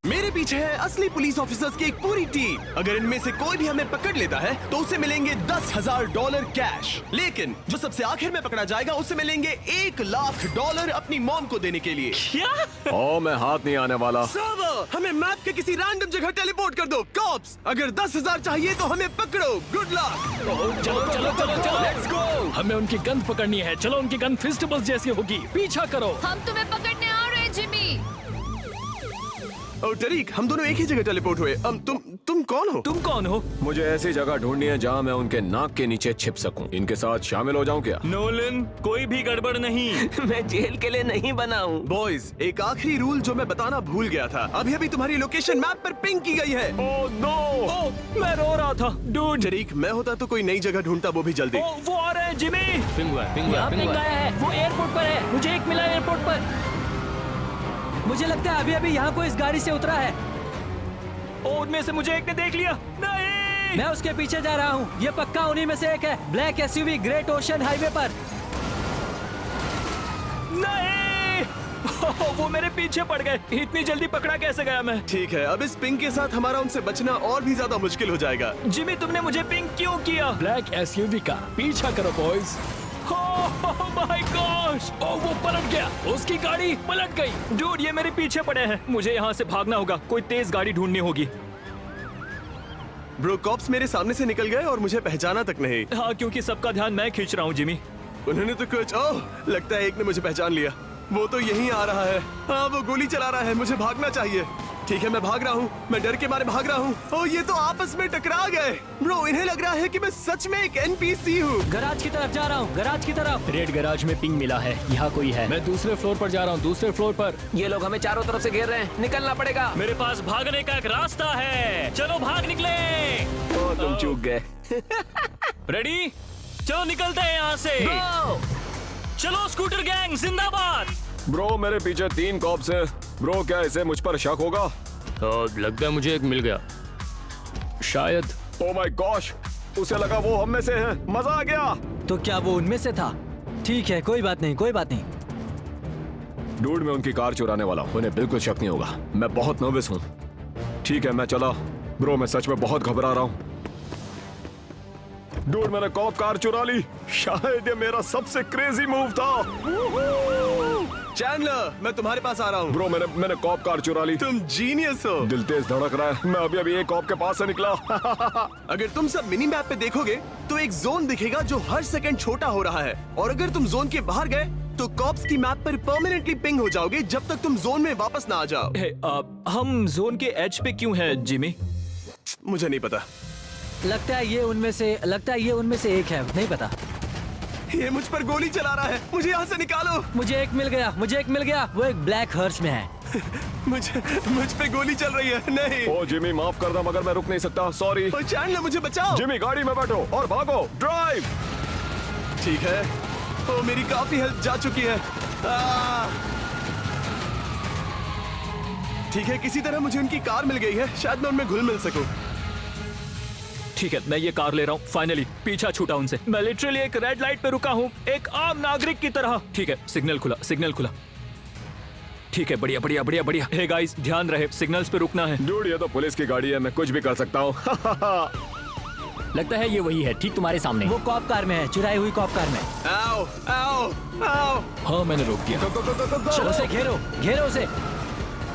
मेरे पीछे है असली पुलिस ऑफिसर्स की एक पूरी टीम। अगर इनमें से कोई भी हमें पकड़ लेता है तो उसे मिलेंगे $10,000 कैश। लेकिन जो सबसे आखिर में पकड़ा जाएगा उसे मिलेंगे $1,00,000 अपनी मॉम को देने के लिए। क्या? ओ, मैं हाथ नहीं आने वाला। सर्वर, हमें मैप के किसी रैंडम जगह टेलीपोर्ट कर दो। कॉप्स, अगर 10,000 चाहिए तो हमें पकड़ो। Good luck. चलो चलो चलो चलो, लेट्स गो। हमें उनकी गन पकड़नी है। चलो, उनकी गन फिस्टबल्स जैसी होगी। पीछा करो। हम तुम्हें पकड़ने आ रहे हैं जिमी। ओ टरीक, हम दोनों एक ही जगह टेलीपोर्ट हुए। तुम कौन हो? तुम कौन हो? मुझे ऐसी जगह ढूंढनी है जहाँ मैं उनके नाक के नीचे छिप सकूं। इनके साथ शामिल हो जाऊं क्या? नोलन, कोई भी गड़बड़ नहीं। मैं जेल के लिए नहीं बना हूँ। बॉयज, एक आखिरी रूल जो मैं बताना भूल गया था। अभी अभी तुम्हारी लोकेशन मैप पर पिंग की गई है। Oh no! ओह, मैं रो रहा था। डूड, टरीक, मैं होता तो कोई नई जगह ढूंढता, वो भी जल्दी। ओह, वो आ रहे हैं जिमी। यहाँ पिंग आया है। वो एयरपोर्ट पर है। मुझे एक मिला एयरपोर्ट पर। मुझे लगता है अभी अभी यहाँ कोई इस गाड़ी से उतरा है। ओह, उनमें से मुझे एक ने देख लिया। नहीं, मैं उसके पीछे जा रहा हूँ। ये पक्का उन्हीं में से एक है। Black SUV great ocean highway पर। नहीं। ओह, वो मेरे पीछे पड़ गए। इतनी जल्दी पकड़ा कैसे गया मैं? ठीक है, अब इस पिंग के साथ हमारा उनसे बचना और भी ज्यादा मुश्किल हो जाएगा। जिमी, तुमने मुझे पिंग क्यों किया? ब्लैक एसयूवी का पीछा करो बॉयज। My gosh! ओह, वो पलट गया। उसकी गाड़ी पलट गई। डूड, ये मेरे पीछे पड़े हैं। मुझे यहाँ से भागना होगा। कोई तेज गाड़ी ढूंढनी होगी। ब्रो, कॉप्स मेरे सामने से निकल गए और मुझे पहचाना तक नहीं। हाँ, क्योंकि सबका ध्यान मैं खींच रहा हूँ जिमी। उन्होंने तो कुछ, ओह, लगता है एक ने मुझे पहचान लिया। वो तो यहीं आ रहा है। हाँ, वो गोली चला रहा है। मुझे भागना चाहिए। ठीक है, मैं भाग रहा हूँ। मैं डर के मारे भाग रहा हूँ। ओह, ये तो आपस में टकरा गए। ब्रो, इन्हें लग रहा है कि मैं सच में एक NPC हूँ। गराज की तरफ जा रहा हूँ। गराज की तरफ। रेड गैराज में पिंग मिला है। यहाँ कोई है। मैं दूसरे फ्लोर पर जा रहा हूँ। दूसरे फ्लोर पर। ये लोग हमें चारों तरफ से घेर रहे हैं। निकलना पड़ेगा। मेरे पास भागने का एक रास्ता है। चलो, भाग निकले। ओह, तुम चूक गए। रेडी? चलो, निकलते हैं यहाँ से। चलो, स्कूटर गैंग जिंदाबाद। ब्रो, मेरे पीछे 3 कॉप्स हैं। ब्रो, क्या इसे मुझ पर शक होगा? लगता है मुझे एक मिल गया। शायद। Oh my gosh! उसे लगा वो हम में से है। मजा आ गया। तो क्या वो उनमें से था? ठीक है, कोई बात नहीं, कोई बात नहीं। डूड, मैं उनकी कार चुराने वाला हूँ। उन्हें बिल्कुल शक नहीं होगा। मैं बहुत नर्वस हूँ। ठीक है, मैं चला। ब्रो, मैं सच में बहुत घबरा रहा हूँ। डूड, मैंने कॉप कार चुरा ली। शायद ये मेरा सबसे क्रेजी मूव था। चैंडलर, मैं तुम्हारे पास आ रहा हूँ। ब्रो, मैंने कॉप कार चुरा ली। तुम जीनियस हो। दिल तेज धड़क रहा है। मैं अभी एक कॉप के पास से निकला। अगर तुम सब मिनी मैप पे देखोगे तो एक जोन दिखेगा जो हर सेकंड छोटा हो रहा है। और अगर तुम जोन के बाहर गए तो कॉप्स की मैप पर परमानेंटली पिंग हो जाओगे जब तक तुम जोन में वापस ना आ जाओ। हम जोन के एज पे क्यों हैं जिमी? मुझे नहीं पता। लगता है ये उनमें से एक है। नहीं पता। ये मुझ पर गोली चला रहा है। मुझे यहाँ से निकालो। मुझे एक मिल गया। वो एक ब्लैक हर्स में है। मुझ पे गोली चल रही है। नहीं। ओ जिमी, माफ कर दो मगर मैं रुक नहीं सकता। सॉरी। ओ चैंडलर, मुझे बचाओ। जिमी, गाड़ी में बैठो और भागो। ड्राइव। ठीक है। ओ, मेरी काफी हेल्प जा चुकी है। ठीक है, किसी तरह मुझे उनकी कार मिल गई है। शायद मैं उनमें घुल मिल सकूं। ठीक है, मैं ये कार ले रहा हूँ। फाइनली पीछा छूटा उनसे। मैं लिटरली एक रेड लाइट पे रुका हूँ, एक आम नागरिक की तरह। ठीक है, सिग्नल खुला। ठीक है, बढ़िया बढ़िया बढ़िया बढ़िया। हे गाइस, ध्यान रहे, सिग्नल्स पे रुकना है। डूड, ये तो पुलिस की गाड़ी है। मैं कुछ भी कर सकता हूँ। लगता है ये वही है, ठीक तुम्हारे सामने। वो कॉप कार में है, चुराई हुई कॉप कार में। आओ आओ आओ। हाँ, मैंने रोक दिया। चलो, उसे घेरो उसे।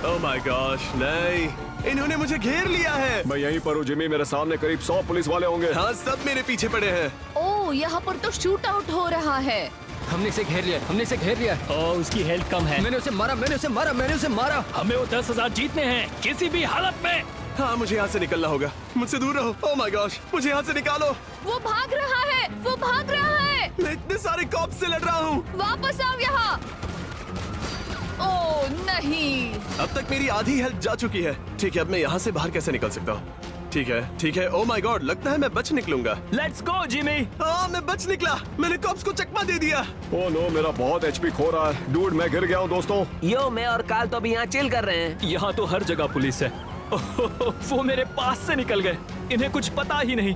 ओह माय गॉश, नहीं, इन्होंने मुझे घेर लिया है। मैं यहीं पर हूँ जिमी। मेरे सामने करीब 100 पुलिस वाले होंगे। हाँ, सब मेरे पीछे पड़े हैं। ओह, यहाँ पर तो शूट आउट हो रहा है। हमने इसे घेर लिया। और उसकी हेल्थ कम है। मैंने उसे मारा। हमें वो 10,000 जीतने हैं किसी भी हालत में। हाँ, मुझे यहाँ से निकलना होगा। मुझसे दूर रहो। ओह माय गॉश, मुझे यहाँ से निकालो। वो भाग रहा है। मैं इतने सारे कॉप्स से लड़ रहा हूँ। वापस आओ यहाँ। ओह नहीं। अब तक मेरी आधी हेल्थ जा चुकी है। ठीक है, अब मैं यहाँ से बाहर कैसे निकल सकता हूँ? ठीक है। ओह माय गॉड, लगता है मैं बच निकलूंगा। Let's go Jimmy. हाँ, मैं बच निकला। मैंने कॉप्स को चकमा दे दिया। ओह नो, मेरा बहुत HP खो रहा है। डूड, मैं गिर गया हूँ दोस्तों। यो, मैं और काल तो अभी यहाँ चिल कर रहे हैं। यहाँ तो हर जगह पुलिस है। वो मेरे पास से निकल गए। इन्हें कुछ पता ही नहीं।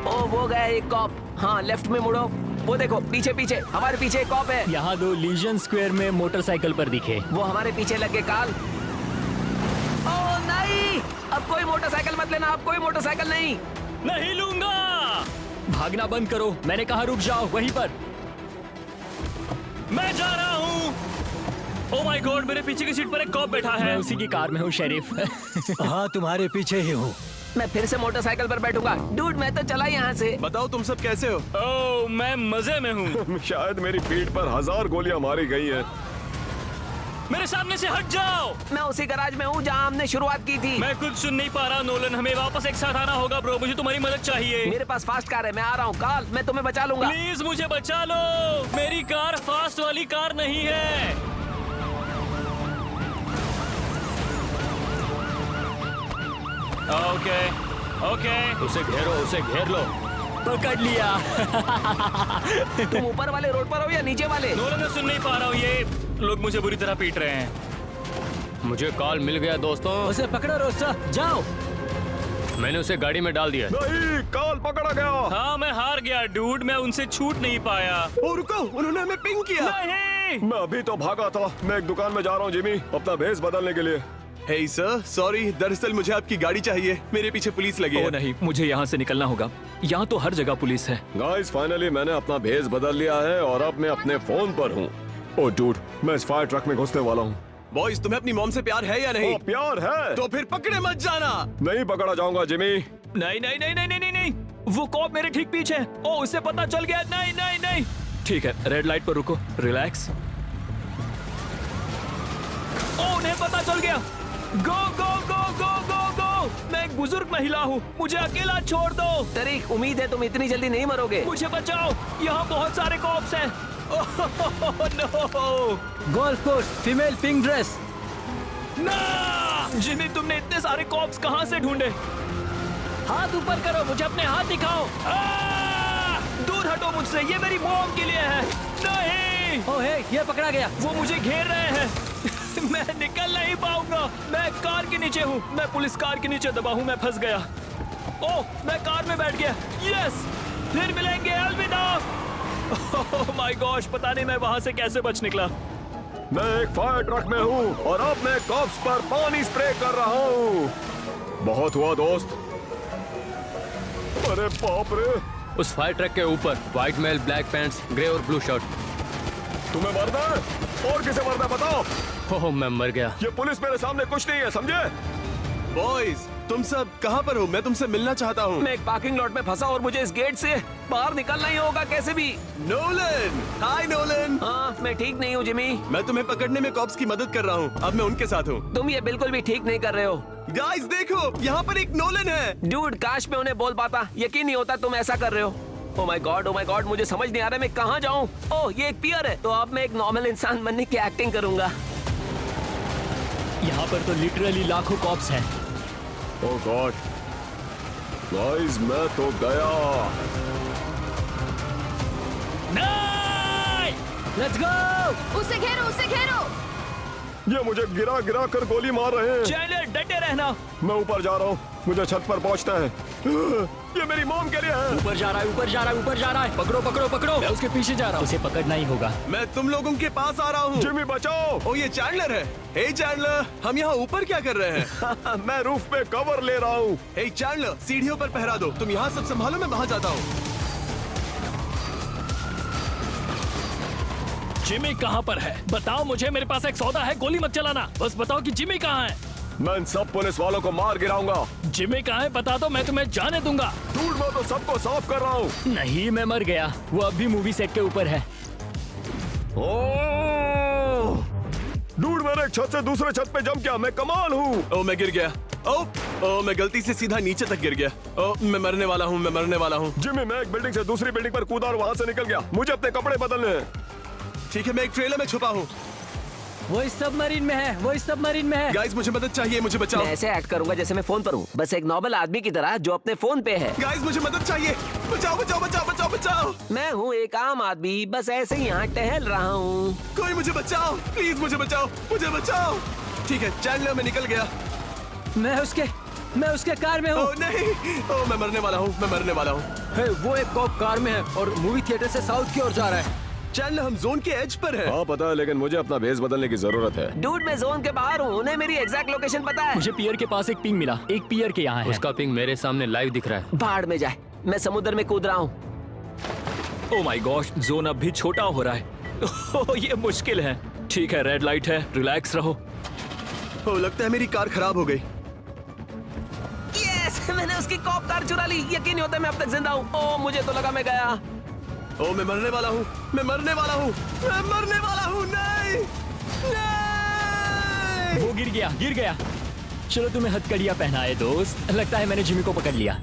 ओ, वो गया एक कॉप। हाँ, लेफ्ट में मुड़ो। वो देखो, पीछे हमारे पीछे एक कॉप है। यहाँ 2 लीजन स्क्वायर में मोटरसाइकिल पर दिखे। वो हमारे पीछे लगे। काल, अब कोई मोटरसाइकिल मत लेना, अब कोई मोटरसाइकिल नहीं। नहीं लूंगा। भागना बंद करो, मैंने कहा रुक जाओ वहीं पर। मैं जा रहा हूँ। ओह माय गॉड, मेरे पीछे की सीट पर एक कॉप बैठा है। मैं उसी की कार में हूँ शेरिफ। हाँ तुम्हारे पीछे ही हूँ। मैं फिर से मोटरसाइकिल पर बैठूंगा। डूड मैं तो चला यहाँ से। बताओ तुम सब कैसे हो? ओह मैं मजे में हूँ। शायद मेरी पीठ पर 1000 गोलियां मारी गई हैं। मेरे सामने से हट जाओ। मैं उसी गैराज में हूँ जहाँ हमने शुरुआत की थी। मैं कुछ सुन नहीं पा रहा नोलन, हमें वापस एक साथ आना होगा ब्रो, मुझे तुम्हारी मदद चाहिए। मेरे पास फास्ट कार है, मैं आ रहा हूँ। कार्ल मैं तुम्हें बचा लूंगा। प्लीज मुझे बचा लो, मेरी कार फास्ट वाली कार नहीं है। ओके ओके, उसे घेरो, उसे घेर लो। पकड़ लिया। तुम ऊपर वाले रोड पर हो या नीचे वाले? नोलन मैं सुन नहीं पा रहा हूँ, ये लोग मुझे बुरी तरह पीट रहे हैं। मुझे कॉल मिल गया दोस्तों, उसे पकड़ो रोस्टर, जाओ। मैंने उसे गाड़ी में डाल दिया। नहीं, काल पकड़ा गया। हाँ मैं हार गया डूड, मैं उनसे छूट नहीं पाया। ओ रुको, उन्होंने हमें पिंग किया। नहीं। मैं अभी तो भागा था। मैं एक दुकान में जा रहा हूँ जिमी, अपना भेस बदलने के लिए। हे सर, सॉरी, दरअसल मुझे आपकी गाड़ी चाहिए। मेरे पीछे पुलिस लगी ओ है। नहीं, मुझे यहाँ से निकलना होगा। यहाँ तो हर जगह पुलिस है। गाइस फाइनली मैंने अपना भेस बदल लिया है और अब मैं अपने फोन पर हूँ। ओ डूड, मैं इस फायर ट्रक में घुसने वाला हूँ। बॉयज, तुम्हें अपनी मॉम से प्यार है या नहीं? ओ प्यार है तो फिर पकड़े मत जाना। नहीं पकड़ा जाऊंगा जिमी। नहीं नहीं नहीं नहीं नहीं नहीं नहीं, वो कॉप मेरे ठीक पीछे है। ओ उसे पता चल गया। नहीं नहीं नहीं। ठीक है, रेड लाइट पर रुको, रिलैक्स। ओ उन्हें पता चल गया। गो गो गो गो गो गो। मैं एक बुजुर्ग महिला हूँ, मुझे अकेला छोड़ दो। तरीक, उम्मीद है तुम इतनी जल्दी नहीं मरोगे। मुझे बचाओ, यहाँ बहुत सारे कॉप्स हैं। Oh no. Golf course, female pink dress. ना! जिमी, तुमने इतने सारे कॉप्स कहाँ से ढूंढे? हाथ ऊपर करो, मुझे अपने हाथ दिखाओ। दूर हटो मुझसे, ये मेरी मॉम के लिए है। नहीं, ओह हे, ये पकड़ा गया। वो मुझे घेर रहे हैं। मैं निकल नहीं पाऊंगा। मैं कार के नीचे हूँ, मैं पुलिस कार के नीचे दबा हूँ, मैं फंस गया। ओह, मैं कार में बैठ गया। यस, फिर मिलेंगे, अलविदा। ओह माय गॉश, पता नहीं मैं वहां से कैसे बच निकला। मैं एक फायर ट्रक में हूँ और अब मैं कॉप्स पर पानी स्प्रे कर रहा हूँ। बहुत हुआ दोस्त। अरे बाप रे, उस फायर ट्रक के ऊपर white male, black pants, grey और ब्लू शर्ट। तुम्हें मरना है? और किसे मरना है बताओ? ओह मैं मर गया। ये पुलिस मेरे सामने कुछ नहीं है, समझे? बॉयज, तुम सब कहाँ पर हो? मैं तुमसे मिलना चाहता हूँ। मैं एक पार्किंग लॉट में फंसा और मुझे इस गेट से बाहर निकलना ही होगा कैसे भी। नोलन, हाय नोलन। हाँ मैं ठीक नहीं हूँ जिमी। मैं तुम्हें पकड़ने में कॉप्स की मदद कर रहा हूँ। अब मैं उनके साथ हूँ। तुम ये बिल्कुल भी ठीक नहीं कर रहे हो। गाइस देखो, यहाँ पर एक नोलन है। डूड, काश मैं उन्हें बोल पाता। यकीन नहीं होता तुम ऐसा कर रहे हो। ओह माय गॉड, मुझे समझ नहीं आ रहा मैं कहाँ जाऊँ। ओह ये एक पियर है, तो अब मैं एक नॉर्मल इंसान बनने की एक्टिंग करूंगा। यहाँ पर तो लिटरली लाखों कॉप्स हैं। ओह गॉड, गाइस मैं तो गया। नहीं! Let's go. उसे घेरो, उसे घेरो। ये मुझे गिरा गिरा कर गोली मार रहे हैं। चैनल, डटे रहना। मैं ऊपर जा रहा हूँ, मुझे छत पर पहुँचना है। ये मेरी मॉम के लिए है। ऊपर जा रहा है, ऊपर जा रहा है, ऊपर जा रहा है। पकड़ो पकड़ो पकड़ो। मैं उसके पीछे जा रहा हूँ। उसे पकड़ना ही होगा। मैं तुम लोगों के पास आ रहा हूँ। जिमी बचाओ। ओ ये चैंडलर है। हे चैंडलर, हम यहाँ ऊपर क्या कर रहे हैं? मैं रूफ पे कवर ले रहा हूँ। हे चैंडलर, सीढ़ियों पर पहरा दो। तुम यहाँ सब संभालो, मैं वहाँ जाता हूँ। जिमी कहाँ पर है? बताओ मुझे, मेरे पास एक सौदा है। गोली मत चलाना, बस बताओ कि जिमी कहाँ है। मैं इन सब पुलिस वालों को मार गिराऊंगा। जिमी कहाँ है बता दो, मैं तुम्हें जाने दूंगा। दूर मैं तो सबको साफ कर रहा हूँ। नहीं मैं मर गया, वो अब भी मूवी सेट के ऊपर है। डूड मैंने एक छत से दूसरे छत पे जंप किया, मैं कमाल हूँ। ओ मैं गिर गया। ओ मैं गलती से सीधा नीचे तक गिर गया। ओ मैं मरने वाला हूँ, मैं मरने वाला हूँ। जिमी मैं एक बिल्डिंग से दूसरी बिल्डिंग पर कूदा और वहाँ से निकल गया। मुझे अपने कपड़े बदलने हैं। ठीक है, मैं एक ट्रेलर में छुपा हूँ। वो इस सबमरीन में है, वो इस सबमरीन में है। गाइस मुझे मदद चाहिए, मुझे बचाओ। मैं ऐसे एक्ट करूंगा जैसे मैं फोन पर हूँ, बस एक नॉर्मल आदमी की तरह जो अपने फोन पे है। गाइस मुझे मदद चाहिए। बचाओ बचाओ बचाओ बचाओ बचाओ। मैं हूँ एक आम आदमी, बस ऐसे ही यहाँ टहल रहा हूँ। कोई मुझे बचाओ, प्लीज मुझे बचाओ, मुझे बचाओ। ठीक है चैंडलर, मैं निकल गया। मैं उसके कार में हूँ। ओ नहीं, ओ मैं मरने वाला हूँ, मैं मरने वाला हूँ। वो एक कॉप कार में है और मूवी थिएटर से साउथ की ओर जा रहा है। चैंडलर हम जोन के एज पर हैं। हाँ पता है, लेकिन मुझे अपना भेस बदलने की जरूरत है। डूड मैं जोन के बाहर हूँ, उन्हें मेरी एग्जैक्ट लोकेशन पता है। मुझे पियर के पास एक पिंग मिला, एक पियर के यहाँ है। उसका पिंग मेरे सामने लाइव दिख रहा है। बाढ़ में जाए, मैं समुद्र में कूद रहा हूँ। ओ माय गॉश, जोन अब भी छोटा हो रहा है। ओह, ये मुश्किल है। ठीक है, रेड लाइट है, रिलैक्स रहो। ओ लगता है मेरी कार खराब हो गई। यस, मैंने उसकी कॉप कार चुरा ली। यकीन नहीं होता मैं अब तक जिंदा हूँ। ओ मुझे तो लगा मैं गया। ओ मैं मरने वाला हूँ, मैं मरने वाला हूँ, मैं मरने वाला हूँ। नहीं नहीं। वो गिर गया, गिर गया। चलो तुम्हें हथकड़ियाँ पहनाए दोस्त। लगता है मैंने जिमी को पकड़ लिया।